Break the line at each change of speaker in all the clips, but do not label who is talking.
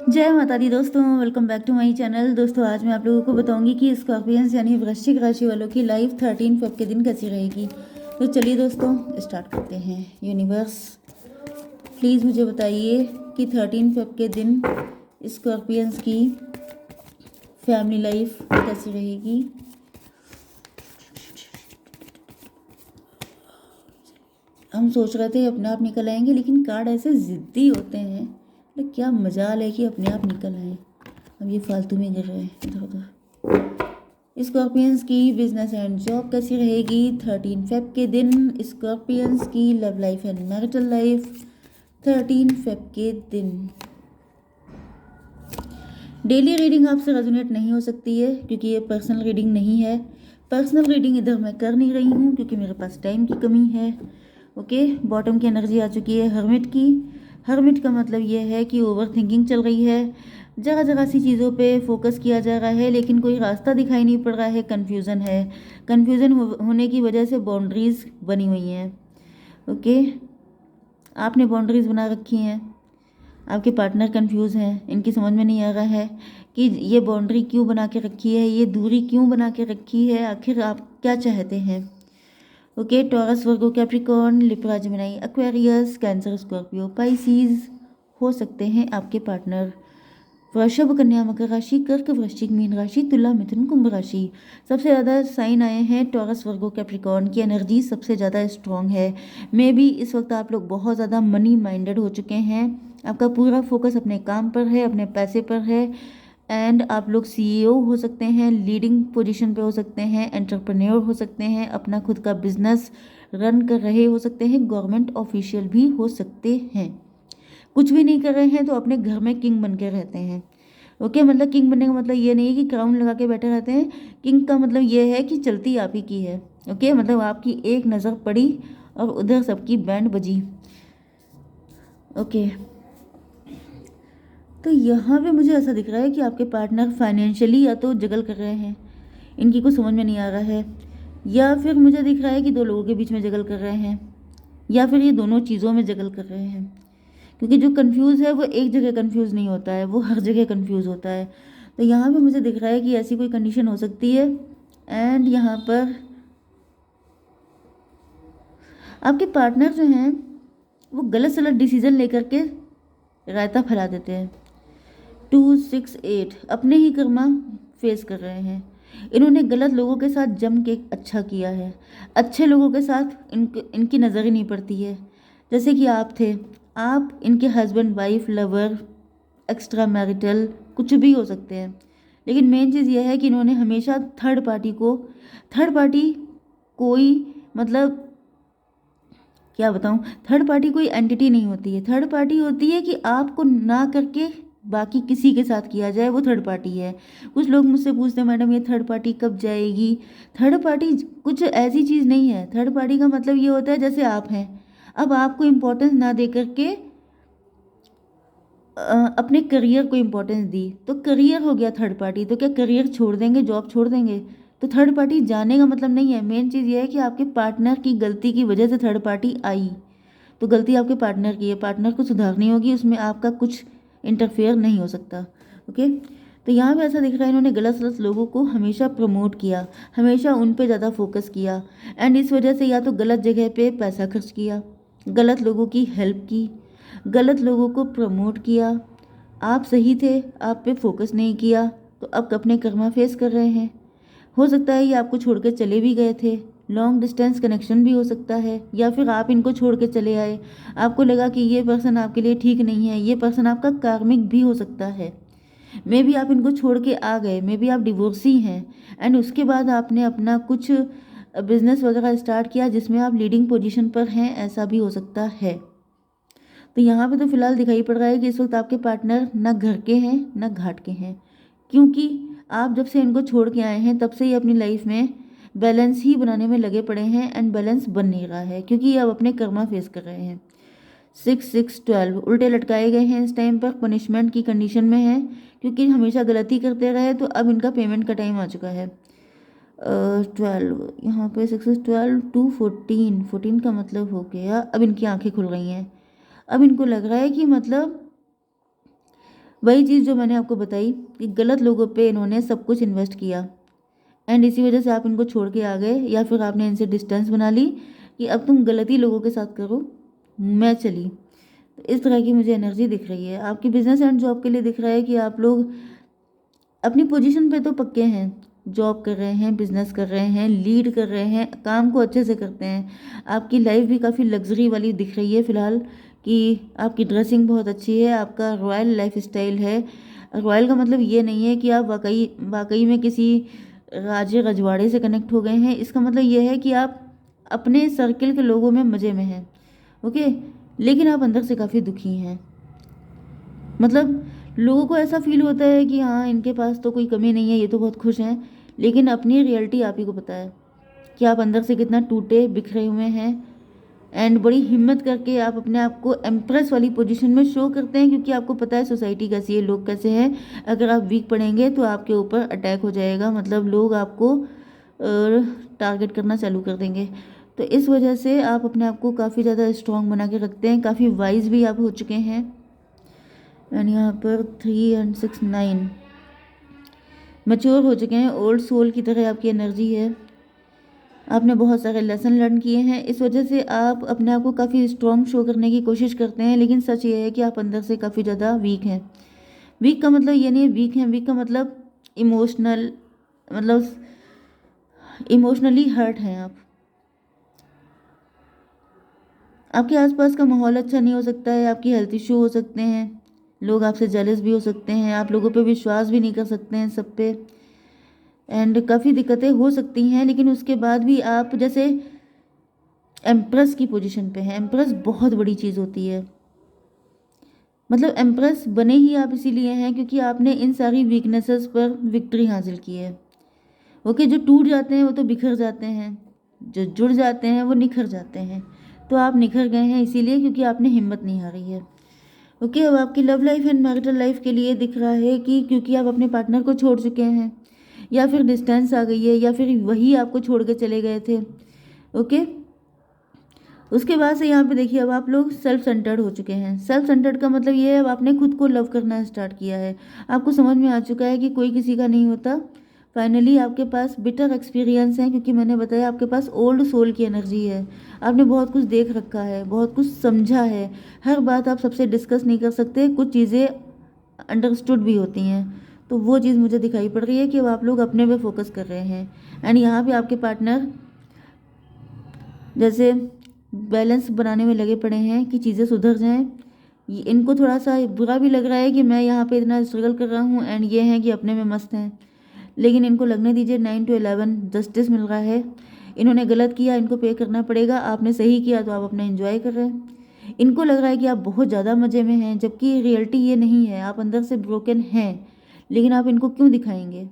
जय माता दी दोस्तों, welcome back to my channel. दोस्तों आज मैं आप लोगों को बताऊंगी कि स्कॉर्पियंस यानी वृश्चिक राशि वालों की लाइफ 13 फेब के दिन कैसी रहेगी। तो चलिए दोस्तों स्टार्ट करते हैं। यूनिवर्स प्लीज़ मुझे बताइए कि 13 फेब के दिन स्कॉर्पियंस की फैमिली लाइफ कैसी रहेगी। हम सोच रहे थे अपने आप निकल आएंगे, लेकिन कार्ड ऐसे ज़िद्दी होते हैं। मतलब क्या मजाल है कि अपने आप निकल आए। अब ये फालतू में गिर रहे हैं इधर उधर। स्कॉर्पियंस की बिजनेस एंड जॉब कैसी रहेगी 13 फेब के दिन। स्कॉर्पियंस की love life and marital life 13 Feb के दिन। डेली रीडिंग आपसे रेजोनेट नहीं हो सकती है क्योंकि ये पर्सनल रीडिंग नहीं है। पर्सनल रीडिंग इधर मैं कर नहीं रही हूँ क्योंकि मेरे पास टाइम की कमी है। ओके, बॉटम की एनर्जी आ चुकी है हर्मिट की। हर्मिट का मतलब ये है कि ओवर थिंकिंग चल रही है, जगह जगह सी चीज़ों पे फोकस किया जा रहा है लेकिन कोई रास्ता दिखाई नहीं पड़ रहा है। कन्फ्यूज़न है। कन्फ्यूज़न होने की वजह से बाउंड्रीज़ बनी हुई हैं। ओके, आपने बाउंड्रीज़ बना रखी हैं, आपके पार्टनर कंफ्यूज हैं, इनकी समझ में नहीं आ रहा है कि ये बाउंड्री क्यों बना के रखी है, ये दूरी क्यों बना के रखी है, आखिर आप क्या चाहते हैं। Okay, Taurus, Virgo, Capricorn, Libra, Gemini, Aquarius, Cancer, Scorpio, Pisces हो सकते हैं आपके पार्टनर। वृषभ, कन्या, मकर राशि, कर्क, वृश्चिक, मीन राशि, तुला, मिथुन, कुंभ राशि। सबसे ज़्यादा साइन आए हैं टॉरस, वर्गो, कैप्रिकॉर्न की एनर्जी सबसे ज़्यादा स्ट्रॉन्ग है। मे बी इस वक्त आप लोग बहुत ज़्यादा मनी माइंडेड हो चुके हैं। आपका पूरा फोकस अपने काम पर है, अपने पैसे पर है। एंड आप लोग सीईओ हो सकते हैं, लीडिंग पोजीशन पे हो सकते हैं, एंटरप्रेन्योर हो सकते हैं, अपना खुद का बिजनेस रन कर रहे हो सकते हैं, गवर्नमेंट ऑफिशियल भी हो सकते हैं। कुछ भी नहीं कर रहे हैं तो अपने घर में किंग बन के रहते हैं। ओके, मतलब किंग बनने का मतलब ये नहीं है कि क्राउन लगा के बैठे रहते हैं। किंग का मतलब ये है कि चलती आप ही की है। ओके, मतलब आपकी एक नज़र पड़ी और उधर सबकी बैंड बजी। ओके, तो यहाँ पे मुझे ऐसा दिख रहा है कि आपके पार्टनर फाइनेंशियली या तो जगल कर रहे हैं, इनकी कुछ समझ में नहीं आ रहा है, या फिर मुझे दिख रहा है कि दो लोगों के बीच में जगल कर रहे हैं, या फिर ये दोनों चीज़ों में जगल कर रहे हैं। क्योंकि जो कंफ्यूज है वो एक जगह कंफ्यूज नहीं होता है, वो हर जगह कंफ्यूज होता है। तो यहाँ पे मुझे दिख रहा है कि ऐसी कोई कंडीशन हो सकती है। एंड यहाँ पर आपके पार्टनर जो हैं वो गलत सलत डिसीजन लेकर के रायता फैला देते हैं। 268 अपने ही कर्मा फेस कर रहे हैं। इन्होंने गलत लोगों के साथ जम के अच्छा किया है, अच्छे लोगों के साथ इनकी नज़र ही नहीं पड़ती है। जैसे कि आप थे, आप इनके husband, wife, lover, extra marital कुछ भी हो सकते हैं। लेकिन मेन चीज़ यह है कि इन्होंने हमेशा थर्ड पार्टी कोई मतलब क्या बताऊं, थर्ड पार्टी कोई एंटिटी नहीं होती है। थर्ड पार्टी होती है कि आपको ना करके बाकी किसी के साथ किया जाए, वो थर्ड पार्टी है। कुछ लोग मुझसे पूछते हैं मैडम ये थर्ड पार्टी कब जाएगी। थर्ड पार्टी कुछ ऐसी चीज़ नहीं है। थर्ड पार्टी का मतलब ये होता है जैसे आप हैं, अब आपको इम्पोर्टेंस ना दे करके अपने करियर को इम्पोर्टेंस दी तो करियर हो गया थर्ड पार्टी। तो क्या करियर छोड़ देंगे, जॉब छोड़ देंगे? तो थर्ड पार्टी जाने का मतलब नहीं है। मेन चीज़ ये है कि आपके पार्टनर की गलती की वजह से थर्ड पार्टी आई, तो गलती आपके पार्टनर की है, पार्टनर को सुधारनी होगी, उसमें आपका कुछ इंटरफेयर नहीं हो सकता। ओके, तो यहाँ पे ऐसा दिख रहा है इन्होंने गलत सलत लोगों को हमेशा प्रमोट किया, हमेशा उन पे ज़्यादा फोकस किया। एंड इस वजह से या तो गलत जगह पे पैसा खर्च किया, गलत लोगों की हेल्प की, गलत लोगों को प्रमोट किया। आप सही थे, आप पे फोकस नहीं किया, तो अब अपने कर्मा फेस कर रहे हैं। हो सकता है ये आपको छोड़ के चले भी गए थे, लॉन्ग डिस्टेंस कनेक्शन भी हो सकता है, या फिर आप इनको छोड़ के चले आए। आपको लगा कि ये पर्सन आपके लिए ठीक नहीं है, ये पर्सन आपका कार्मिक भी हो सकता है। मे बी आप इनको छोड़ के आ गए, मे बी आप डिवोर्सी हैं, एंड उसके बाद आपने अपना कुछ बिजनेस वगैरह स्टार्ट किया जिसमें आप लीडिंग पोजीशन पर हैं, ऐसा भी हो सकता है। तो यहाँ पे तो फिलहाल दिखाई पड़ रहा है कि इस वक्त आपके पार्टनर ना घर के हैं ना घाट के हैं, क्योंकि आप जब से इनको छोड़ के आए हैं तब से ही अपनी लाइफ में बैलेंस ही बनाने में लगे पड़े हैं, एंड बैलेंस बन नहीं रहा है क्योंकि ये अब अपने कर्मा फेस कर रहे हैं। 6 6 12 उल्टे लटकाए गए हैं, इस टाइम पर पनिशमेंट की कंडीशन में है क्योंकि हमेशा गलती करते रहे, तो अब इनका पेमेंट का टाइम आ चुका है। 12 यहाँ पे 6 12 2 14 14 का मतलब हो गया अब इनकी आंखें खुल गई हैं। अब इनको लग रहा है कि मतलब वही चीज़ जो मैंने आपको बताई कि गलत लोगों पे इन्होंने सब कुछ इन्वेस्ट किया एंड इसी वजह से आप इनको छोड़ के आ गए, या फिर आपने इनसे डिस्टेंस बना ली कि अब तुम गलती लोगों के साथ करो, मैं चली। तो इस तरह की मुझे एनर्जी दिख रही है। आपकी बिजनेस एंड जॉब के लिए दिख रहा है कि आप लोग अपनी पोजीशन पे तो पक्के हैं, जॉब कर रहे हैं, बिजनेस कर रहे हैं, लीड कर रहे हैं, काम को अच्छे से करते हैं। आपकी लाइफ भी काफ़ी लग्जरी वाली दिख रही है फ़िलहाल, कि आपकी ड्रेसिंग बहुत अच्छी है, आपका रॉयल लाइफ स्टाइल है। रॉयल का मतलब ये नहीं है कि आप वाकई वाकई में किसी राजे रजवाड़े से कनेक्ट हो गए हैं। इसका मतलब ये है कि आप अपने सर्किल के लोगों में मज़े में हैं, ओके। लेकिन आप अंदर से काफ़ी दुखी हैं। मतलब लोगों को ऐसा फील होता है कि हाँ, इनके पास तो कोई कमी नहीं है, ये तो बहुत खुश हैं, लेकिन अपनी रियलिटी आप ही को पता है कि आप अंदर से कितना टूटे बिखरे हुए हैं। एंड बड़ी हिम्मत करके आप अपने आप को एम्प्रेस वाली पोजीशन में शो करते हैं, क्योंकि आपको पता है सोसाइटी कैसी है, लोग कैसे हैं। अगर आप वीक पड़ेंगे तो आपके ऊपर अटैक हो जाएगा, मतलब लोग आपको टारगेट करना चालू कर देंगे। तो इस वजह से आप अपने आप को काफ़ी ज़्यादा स्ट्रॉन्ग बना के रखते हैं, काफ़ी वाइज भी आप हो चुके हैं। एंड यहाँ पर 3 and 6 9 मैच्योर हो चुके हैं, ओल्ड सोल की तरह आपकी एनर्जी है। आपने बहुत सारे लेसन लर्न किए हैं, इस वजह से आप अपने आप को काफ़ी स्ट्रॉन्ग शो करने की कोशिश करते हैं, लेकिन सच ये है कि आप अंदर से काफ़ी ज़्यादा वीक हैं। वीक का मतलब ये नहीं है वीक हैं, वीक का मतलब इमोशनल, मतलब इमोशनली हर्ट हैं आप। आपके आसपास का माहौल अच्छा नहीं हो सकता है, आपकी हेल्थ इशू हो सकते हैं, लोग आपसे जेलस भी हो सकते हैं, आप लोगों पे विश्वास भी नहीं कर सकते हैं सब पे, एंड काफ़ी दिक्कतें हो सकती हैं। लेकिन उसके बाद भी आप जैसे एम्प्रेस की पोजीशन पे हैं। एम्प्रेस बहुत बड़ी चीज़ होती है, मतलब एम्प्रेस बने ही आप इसीलिए हैं क्योंकि आपने इन सारी वीकनेसेस पर विक्ट्री हासिल की है, ओके। जो टूट जाते हैं वो तो बिखर जाते हैं, जो जुड़ जाते हैं वो निखर जाते हैं। तो आप निखर गए हैं इसीलिए क्योंकि आपने हिम्मत नहीं हारी है, ओके। अब आपकी love life and marital life के लिए दिख रहा है कि क्योंकि आप अपने पार्टनर को छोड़ चुके हैं, या फिर डिस्टेंस आ गई है, या फिर वही आपको छोड़ के चले गए थे, ओके। उसके बाद से यहाँ पे देखिए अब आप लोग सेल्फ सेंटर्ड हो चुके हैं। सेल्फ सेंटर्ड का मतलब ये है अब आपने खुद को लव करना स्टार्ट किया है। आपको समझ में आ चुका है कि कोई किसी का नहीं होता। फाइनली आपके पास बिटर एक्सपीरियंस है, क्योंकि मैंने बताया आपके पास ओल्ड सोल की एनर्जी है। आपने बहुत कुछ देख रखा है, बहुत कुछ समझा है। हर बात आप सबसे डिस्कस नहीं कर सकते, कुछ चीज़ें अंडरस्टूड भी होती हैं। तो वो चीज़ मुझे दिखाई पड़ रही है कि अब आप लोग अपने पे फोकस कर रहे हैं। एंड यहाँ पे आपके पार्टनर जैसे बैलेंस बनाने में लगे पड़े हैं कि चीज़ें सुधर जाएं। इनको थोड़ा सा बुरा भी लग रहा है कि मैं यहाँ पे इतना स्ट्रगल कर रहा हूँ, एंड ये हैं कि अपने में मस्त हैं। लेकिन इनको लगने दीजिए, 9 to 11 जस्टिस मिल रहा है। इन्होंने गलत किया, इनको पे करना पड़ेगा। आपने सही किया तो आप अपना एंजॉय कर रहे हैं। इनको लग रहा है कि आप बहुत ज़्यादा मज़े में हैं, जबकि रियलिटी ये नहीं है। आप अंदर से ब्रोकन हैं, लेकिन आप इनको क्यों दिखाएंगे?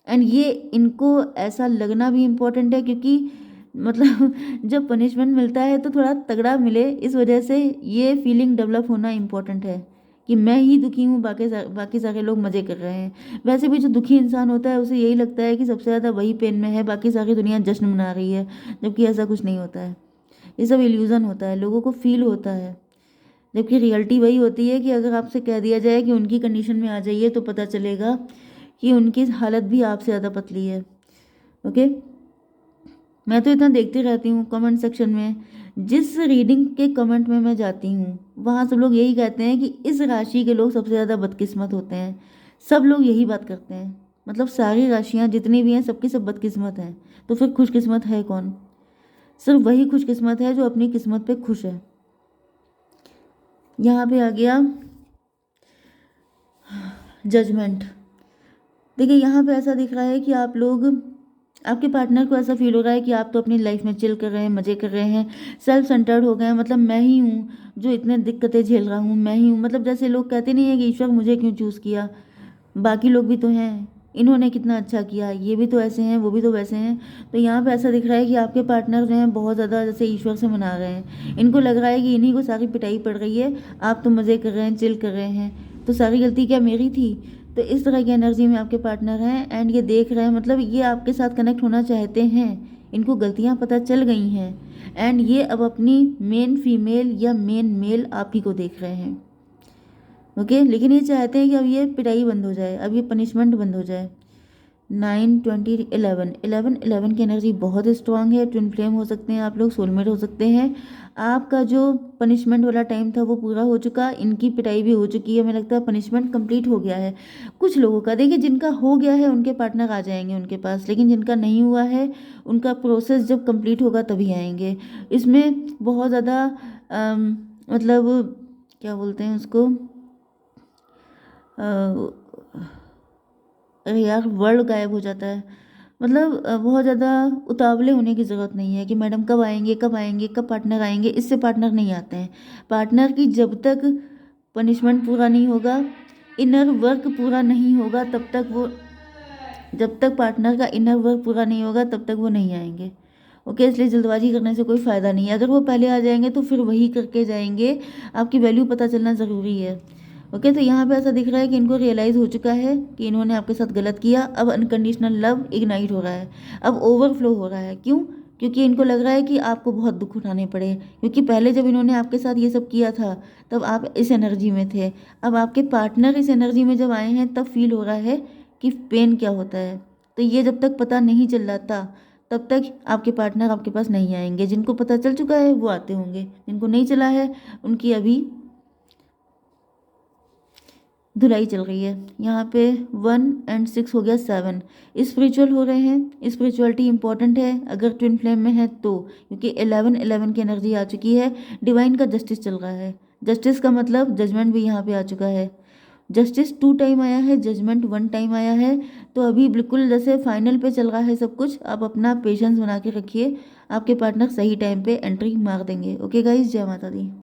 एंड ये इनको ऐसा लगना भी इम्पोर्टेंट है, क्योंकि मतलब जब पनिशमेंट मिलता है तो थोड़ा तगड़ा मिले, इस वजह से ये फीलिंग डेवलप होना इम्पोर्टेंट है कि मैं ही दुखी हूँ, बाकी सारे लोग मज़े कर रहे हैं। वैसे भी जो दुखी इंसान होता है उसे यही लगता है कि सबसे ज़्यादा वही पेन में है, बाकी सारी दुनिया जश्न मना रही है, जबकि ऐसा कुछ नहीं होता है। ये सब इल्यूज़न होता है, लोगों को फील होता है, जबकि रियलिटी वही होती है कि अगर आपसे कह दिया जाए कि उनकी कंडीशन में आ जाइए तो पता चलेगा कि उनकी हालत भी आपसे ज़्यादा पतली है, ओके। मैं तो इतना देखती रहती हूँ कमेंट सेक्शन में, जिस रीडिंग के कमेंट में मैं जाती हूँ वहाँ सब लोग यही कहते हैं कि इस राशि के लोग सबसे ज़्यादा बदकिस्मत होते हैं। सब लोग यही बात करते हैं, मतलब सारी राशियाँ जितनी भी हैं सबकी सब बदकिस्मत हैं। तो फिर खुशकिस्मत है कौन? सिर्फ वही खुशकिस्मत है जो अपनी किस्मत पे खुश है। यहाँ पे आ गया जजमेंट। देखिए यहाँ पे ऐसा दिख रहा है कि आप लोग, आपके पार्टनर को ऐसा फील हो रहा है कि आप तो अपनी लाइफ में चिल कर रहे हैं, मज़े कर रहे हैं, सेल्फ सेंटर्ड हो गए हैं। मतलब मैं ही हूँ जो इतने दिक्कतें झेल रहा हूँ, मैं ही हूँ। मतलब जैसे लोग कहते नहीं है कि ईश्वर मुझे क्यों चूज़ किया, बाकी लोग भी तो हैं, इन्होंने कितना अच्छा किया, ये भी तो ऐसे हैं, वो भी तो वैसे हैं। तो यहाँ पे ऐसा दिख रहा है कि आपके पार्टनर जो हैं बहुत ज़्यादा जैसे ईश्वर से मना रहे हैं। इनको लग रहा है कि इन्हीं को सारी पिटाई पड़ रही है, आप तो मज़े कर रहे हैं, चिल कर रहे हैं, तो सारी गलती क्या मेरी थी? तो इस तरह की एनर्जी में आपके पार्टनर हैं, एंड ये देख रहे हैं, मतलब ये आपके साथ कनेक्ट होना चाहते हैं। इनको गलतियाँ पता चल गई हैं, एंड ये अब अपनी मेन फीमेल या मेन मेल आप ही को देख रहे हैं, ओके, लेकिन ये चाहते हैं कि अब ये पिटाई बंद हो जाए, अब ये पनिशमेंट बंद हो जाए। 9 20 11 11 11 की एनर्जी बहुत स्ट्रांग है। ट्विन फ्लेम हो सकते हैं आप लोग, सोलमेट हो सकते हैं। आपका जो पनिशमेंट वाला टाइम था वो पूरा हो चुका, इनकी पिटाई भी हो चुकी है। मुझे लगता है पनिशमेंट कंप्लीट हो गया है कुछ लोगों का। देखिए, जिनका हो गया है उनके पार्टनर आ जाएंगे उनके पास, लेकिन जिनका नहीं हुआ है उनका प्रोसेस जब कंप्लीट होगा तभी आएंगे। इसमें बहुत ज़्यादा मतलब क्या बोलते हैं उसको, अरे यार वर्ड गायब हो जाता है। मतलब बहुत ज़्यादा उतावले होने की ज़रूरत नहीं है कि मैडम कब आएंगे कब आएंगे कब पार्टनर आएंगे। इससे पार्टनर नहीं आते हैं। पार्टनर की जब तक पनिशमेंट पूरा नहीं होगा, इनर वर्क पूरा नहीं होगा, तब तक वो, जब तक पार्टनर का इनर वर्क पूरा नहीं होगा तब तक वो नहीं आएंगे। ओके, इसलिए जल्दबाजी करने से कोई फ़ायदा नहीं है। अगर वो पहले आ जाएंगे तो फिर वही करके जाएंगे। आपकी वैल्यू पता चलना ज़रूरी है। ओके, तो यहाँ पे ऐसा दिख रहा है कि इनको रियलाइज़ हो चुका है कि इन्होंने आपके साथ गलत किया। अब अनकंडीशनल लव इग्नाइट हो रहा है, अब ओवरफ्लो हो रहा है। क्यों? क्योंकि इनको लग रहा है कि आपको बहुत दुख उठाने पड़े, क्योंकि पहले जब इन्होंने आपके साथ ये सब किया था तब आप इस एनर्जी में थे। अब आपके पार्टनर इस एनर्जी में जब आए हैं तब फील हो रहा है कि पेन क्या होता है। तो ये जब तक पता नहीं चल रहा था तब तक आपके पार्टनर आपके पास नहीं आएंगे। जिनको पता चल चुका है वो आते होंगे, जिनको नहीं चला है उनकी अभी धुलाई चल रही है। यहाँ पे 1 और 6 हो गया 7। स्पिरिचुअल हो रहे हैं, स्पिरिचुअलिटी इंपॉर्टेंट है अगर ट्विन फ्लेम में है तो, क्योंकि 11 11 की एनर्जी आ चुकी है। डिवाइन का जस्टिस चल रहा है। जस्टिस का मतलब जजमेंट भी यहाँ पे आ चुका है। जस्टिस 2 टाइम आया है, जजमेंट 1 टाइम आया है। तो अभी बिल्कुल जैसे फाइनल पे चल रहा है सब कुछ। आप अपना पेशेंस बना के रखिए, आपके पार्टनर सही टाइम पे एंट्री मार देंगे। ओके गाइज, जय माता दी।